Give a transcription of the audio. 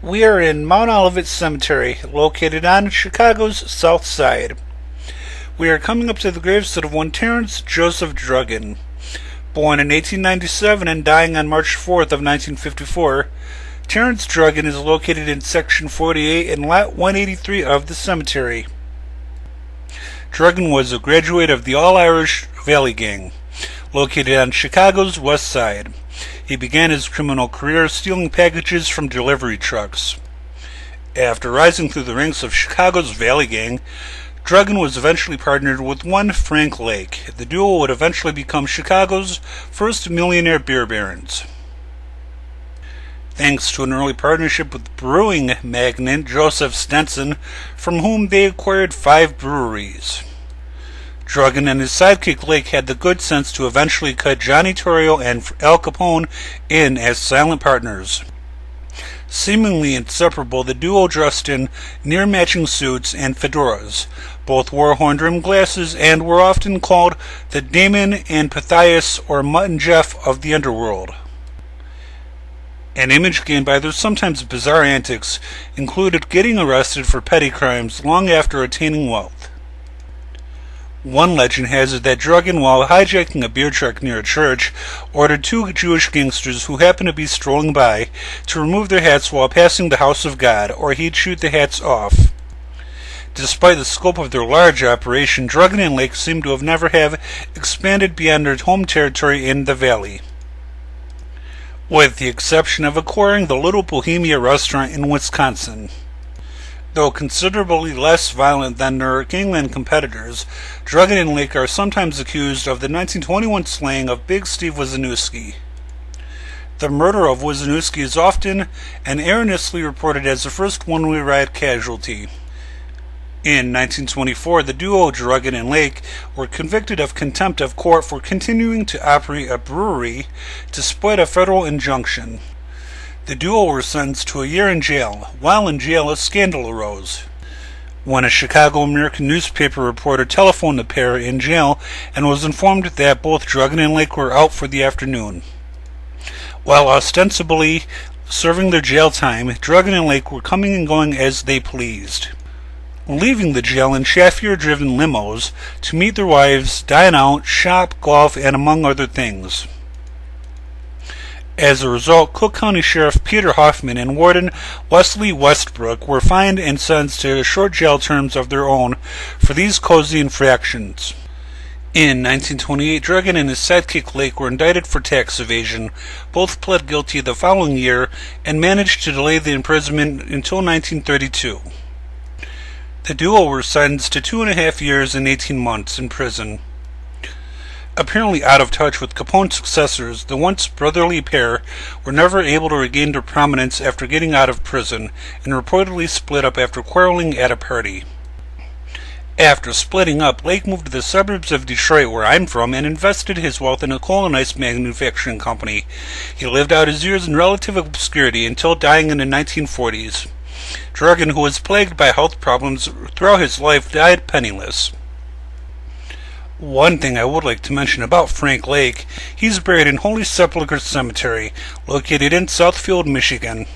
We are in Mount Olivet Cemetery, located on Chicago's south side. We are coming up to the gravesite of one Terrence Joseph Druggan. Born in 1897 and dying on March 4th of 1954, Terrence Druggan is located in Section 48 and Lot 183 of the cemetery. Druggan was a graduate of the All-Irish Valley Gang, located on Chicago's west side. He began his criminal career stealing packages from delivery trucks. After rising through the ranks of Chicago's Valley Gang, Druggan was eventually partnered with one Frank Lake. The duo would eventually become Chicago's first millionaire beer barons. Thanks to an early partnership with brewing magnate Joseph Stenson, from whom they acquired 5 breweries. Druggan and his sidekick Lake had the good sense to eventually cut Johnny Torrio and Al Capone in as silent partners. Seemingly inseparable, the duo dressed in near-matching suits and fedoras. Both wore horn-rimmed glasses and were often called the Damon and Pythias or Mutt and Jeff of the underworld. An image gained by their sometimes bizarre antics included getting arrested for petty crimes long after attaining wealth. One legend has it that Druggan, while hijacking a beer truck near a church, ordered 2 Jewish gangsters who happened to be strolling by to remove their hats while passing the house of God, or he'd shoot the hats off. Despite the scope of their large operation, Druggan and Lake seem to have never have expanded beyond their home territory in the valley, with the exception of acquiring the Little Bohemia restaurant in Wisconsin. Though considerably less violent than their gangland competitors, Druggan and Lake are sometimes accused of the 1921 slaying of Big Steve Wisniewski. The murder of Wisniewski is often and erroneously reported as the first one-way riot casualty. In 1924, the duo Druggan and Lake were convicted of contempt of court for continuing to operate a brewery despite a federal injunction. The duo were sentenced to a year in jail. While in jail, a scandal arose when a Chicago American newspaper reporter telephoned the pair in jail and was informed that both Druggan and Lake were out for the afternoon. While ostensibly serving their jail time, Druggan and Lake were coming and going as they pleased, leaving the jail in chauffeur-driven limos to meet their wives, dine out, shop, golf, and among other things. As a result, Cook County Sheriff Peter Hoffman and Warden Wesley Westbrook were fined and sentenced to short jail terms of their own for these cozy infractions. In 1928, Druggan and his sidekick Lake were indicted for tax evasion. Both pled guilty the following year and managed to delay the imprisonment until 1932. The duo were sentenced to 2.5 years and 18 months in prison. Apparently out of touch with Capone's successors, the once brotherly pair were never able to regain their prominence after getting out of prison, and reportedly split up after quarreling at a party. After splitting up, Lake moved to the suburbs of Detroit, where I'm from, and invested his wealth in a coal and ice manufacturing company. He lived out his years in relative obscurity until dying in the 1940s. Druggan, who was plagued by health problems throughout his life, died penniless. One thing I would like to mention about Frank Lake, he's buried in Holy Sepulchre Cemetery, located in Southfield, Michigan.